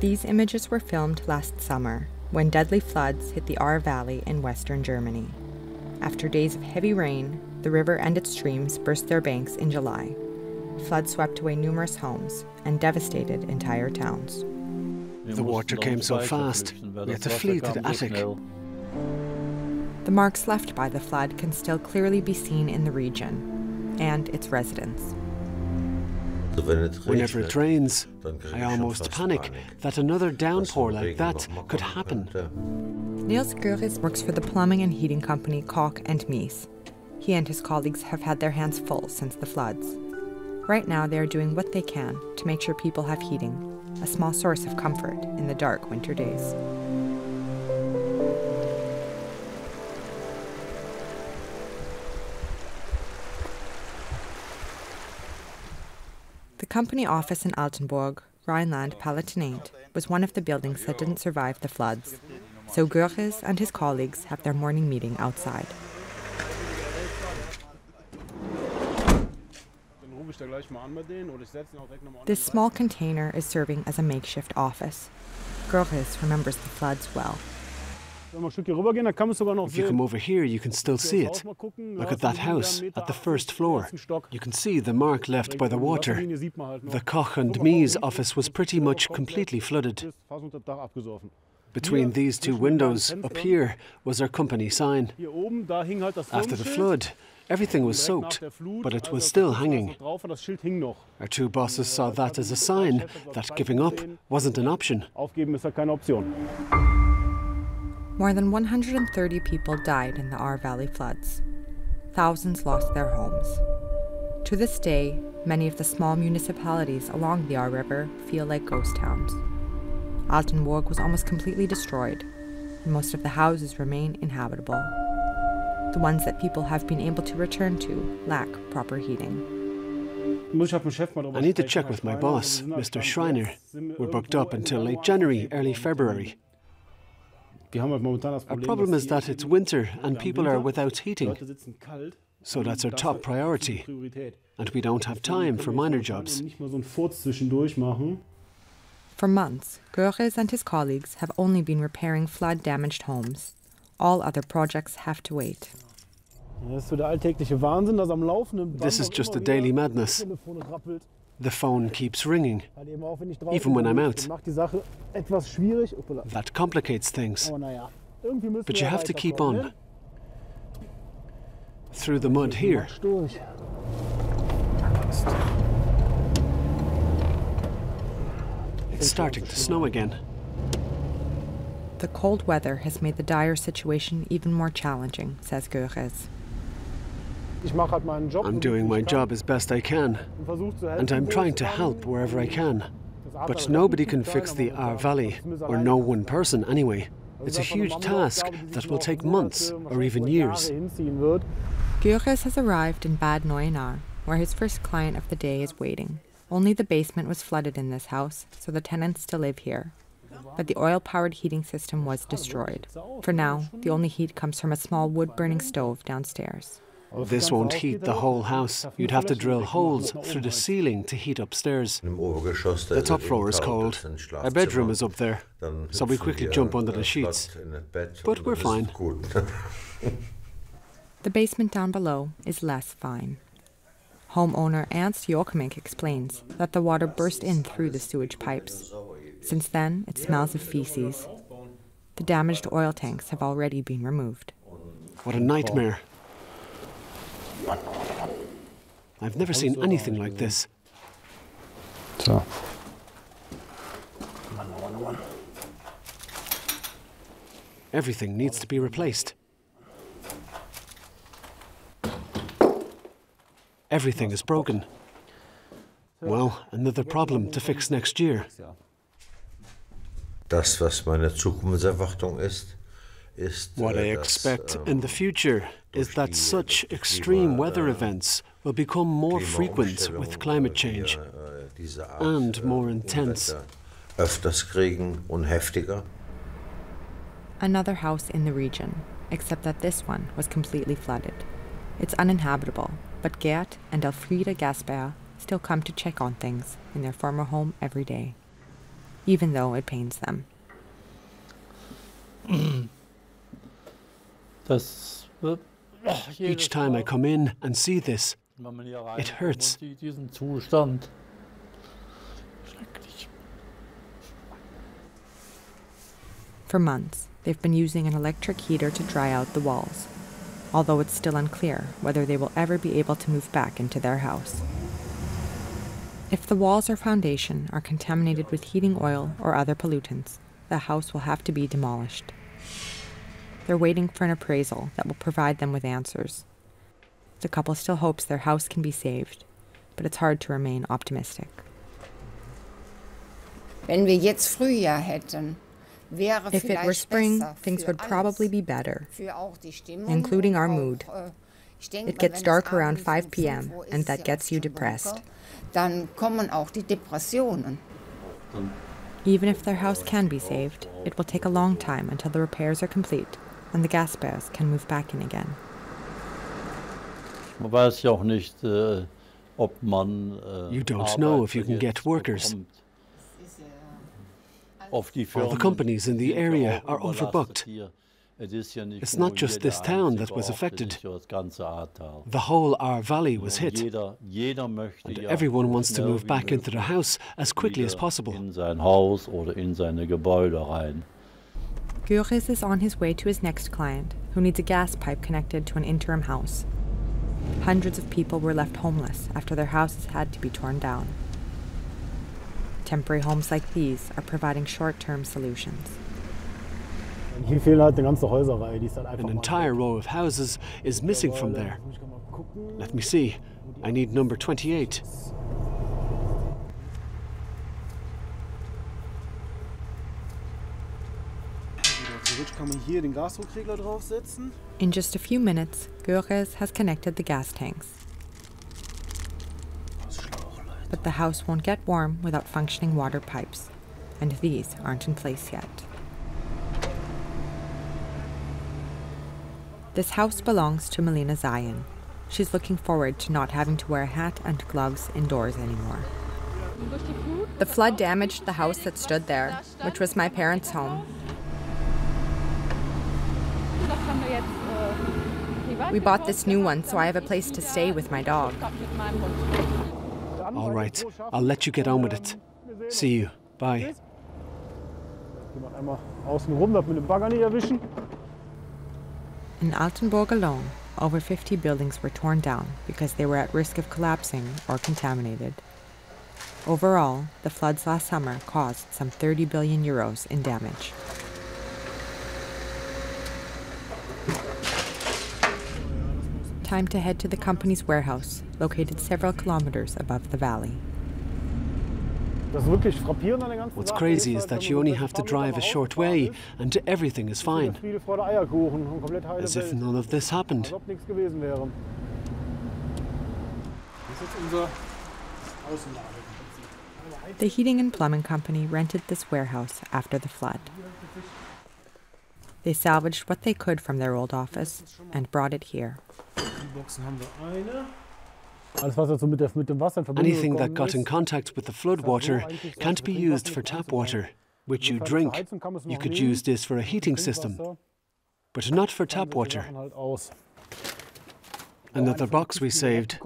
These images were filmed last summer, when deadly floods hit the Ahr Valley in western Germany. After days of heavy rain, the river and its streams burst their banks in July. Floods swept away numerous homes and devastated entire towns. The water came so fast, we had to flee to the attic. The marks left by the flood can still clearly be seen in the region and its residents. Whenever it rains, I almost panic that another downpour like that could happen. Nils Görres works for the plumbing and heating company Koch and Mies. He and his colleagues have had their hands full since the floods. Right now they are doing what they can to make sure people have heating, a small source of comfort in the dark winter days. The company office in Altenburg, Rhineland-Palatinate, was one of the buildings that didn't survive the floods, so Görres and his colleagues have their morning meeting outside. This small container is serving as a makeshift office. Görres remembers the floods well. If you come over here, you can still see it. Look at that house at the first floor. You can see the mark left by the water. The Koch and Mies office was pretty much completely flooded. Between these two windows, up here, was our company sign. After the flood, everything was soaked, but it was still hanging. Our two bosses saw that as a sign that giving up wasn't an option. More than 130 people died in the Ahr Valley floods. Thousands lost their homes. To this day, many of the small municipalities along the Ahr River feel like ghost towns. Altenburg was almost completely destroyed, and most of the houses remain inhabitable. The ones that people have been able to return to lack proper heating. I need to check with my boss, Mr. Schreiner. We're booked up until late January, early February. Our problem is that it's winter and people are without heating. So that's our top priority. And we don't have time for minor jobs. For months, Görres and his colleagues have only been repairing flood-damaged homes. All other projects have to wait. This is just a daily madness. The phone keeps ringing, even when I'm out. That complicates things. But you have to keep on. Through the mud here. It's starting to snow again. The cold weather has made the dire situation even more challenging, says Görres. I'm doing my job as best I can, and I'm trying to help wherever I can. But nobody can fix the Ahr Valley, or no one person anyway. It's a huge task that will take months or even years. Görres has arrived in Bad Neuenahr, where his first client of the day is waiting. Only the basement was flooded in this house, so the tenants still live here. But the oil-powered heating system was destroyed. For now, the only heat comes from a small wood-burning stove downstairs. This won't heat the whole house. You'd have to drill holes through the ceiling to heat upstairs. The top floor is cold. Our bedroom is up there, so we quickly jump under the sheets. But we're fine. The basement down below is less fine. Homeowner Ernst Joachimik explains that the water burst in through the sewage pipes. Since then, it smells of feces. The damaged oil tanks have already been removed. What a nightmare. I've never seen anything like this. So. Everything needs to be replaced. Everything is broken. Well, another problem to fix next year. What I expect in the future is that such extreme weather events will become more frequent with climate change and more intense. Another house in the region, except that this one was completely flooded. It's uninhabitable, but Gert and Elfriede Gasper still come to check on things in their former home every day. even though it pains them. Each time I come in and see this, it hurts. For months, they've been using an electric heater to dry out the walls, although it's still unclear whether they will ever be able to move back into their house. If the walls or foundation are contaminated with heating oil or other pollutants, the house will have to be demolished. They're waiting for an appraisal that will provide them with answers. The couple still hopes their house can be saved, but it's hard to remain optimistic. Wenn wir jetzt Frühjahr hätten, if it were spring, things would probably be better, including our mood. It gets dark around 5 p.m. and that gets you depressed. Dann kommen auch die Depressionen. Even if their house can be saved, it will take a long time until the repairs are complete and the Gaspers can move back in again. You don't know if you can get workers. All the companies in the area are overbooked. It's not just this town that was affected. The whole Ahr Valley was hit. And everyone wants to move back into their house as quickly as possible. Görres is on his way to his next client, who needs a gas pipe connected to an interim house. Hundreds of people were left homeless after their houses had to be torn down. Temporary homes like these are providing short-term solutions. An entire row of houses is missing from there. Let me see. I need number 28. In just a few minutes, Görres has connected the gas tanks. But the house won't get warm without functioning water pipes, and these aren't in place yet. This house belongs to Melina Zayan. She's looking forward to not having to wear a hat and gloves indoors anymore. The flood damaged the house that stood there, which was my parents' home. We bought this new one, so I have a place to stay with my dog. All right, I'll let you get on with it. See you. Bye. In Altenburg alone, over 50 buildings were torn down because they were at risk of collapsing or contaminated. Overall, the floods last summer caused some 30 billion euros in damage. Time to head to the company's warehouse, located several kilometers above the valley. What's crazy is that you only have to drive a short way and everything is fine. As if none of this happened. The heating and plumbing company rented this warehouse after the flood. They salvaged what they could from their old office and brought it here. Anything that got in contact with the flood water can't be used for tap water, which you drink. You could use this for a heating system, but not for tap water. Another box we saved,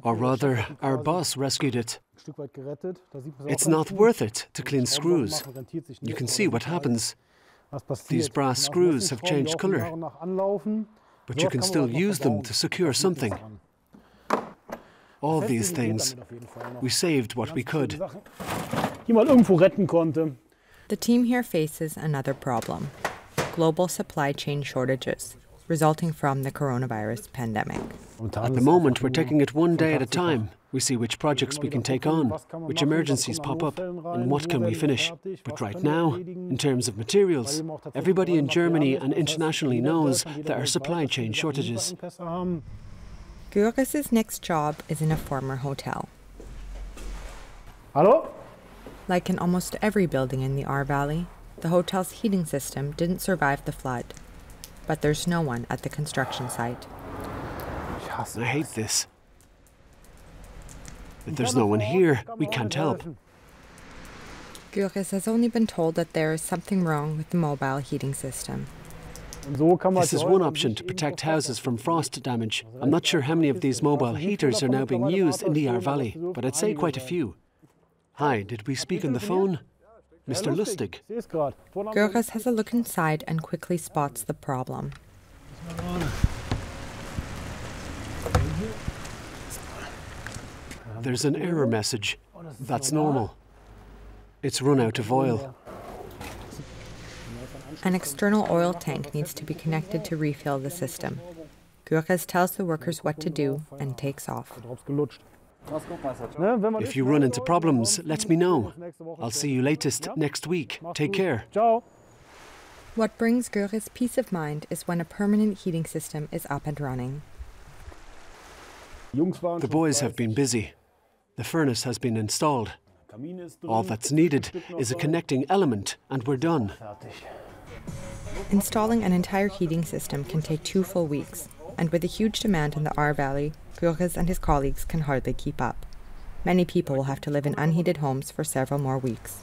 or rather, our boss rescued it. It's not worth it to clean screws. You can see what happens. These brass screws have changed colour, but you can still use them to secure something. All these things, we saved what we could. The team here faces another problem: global supply chain shortages, resulting from the coronavirus pandemic. At the moment, we're taking it one day at a time. We see which projects we can take on, which emergencies pop up, and what can we finish. But right now, in terms of materials, everybody in Germany and internationally knows there are supply chain shortages. Görres' next job is in a former hotel. Hello? Like in almost every building in the Ahr Valley, the hotel's heating system didn't survive the flood. But there's no one at the construction site. I hate this. If there's no one here, we can't help. Görres has only been told that there is something wrong with the mobile heating system. This is one option to protect houses from frost damage. I'm not sure how many of these mobile heaters are now being used in the Ahr Valley, but I'd say quite a few. Hi, did we speak on the phone? Mr. Lustig. Görres has a look inside and quickly spots the problem. There's an error message. That's normal. It's run out of oil. An external oil tank needs to be connected to refill the system. Görres tells the workers what to do and takes off. If you run into problems, let me know. I'll see you latest next week. Take care. What brings Görres peace of mind is when a permanent heating system is up and running. The boys have been busy. The furnace has been installed. All that's needed is a connecting element, and we're done. Installing an entire heating system can take 2 full weeks, and with a huge demand in the Ahr Valley, Görres and his colleagues can hardly keep up. Many people will have to live in unheated homes for several more weeks.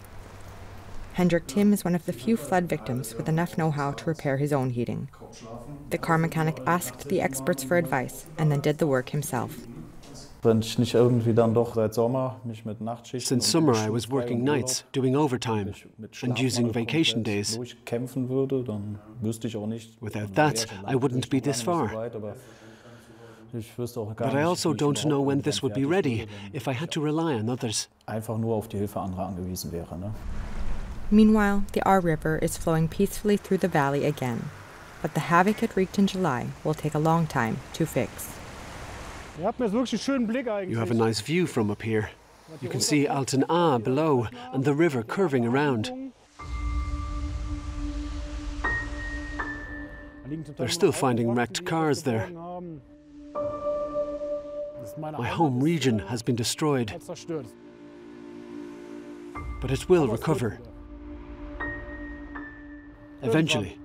Hendrik Tim is one of the few flood victims with enough know-how to repair his own heating. The car mechanic asked the experts for advice and then did the work himself. Since summer I was working nights, doing overtime, and using vacation days. Without that, I wouldn't be this far. But I also don't know when this would be ready, if I had to rely on others. Meanwhile, the Ahr River is flowing peacefully through the valley again, but the havoc it wreaked in July will take a long time to fix. You have a nice view from up here. You can see Altenburg below and the river curving around. They're still finding wrecked cars there. My home region has been destroyed, but it will recover. Eventually.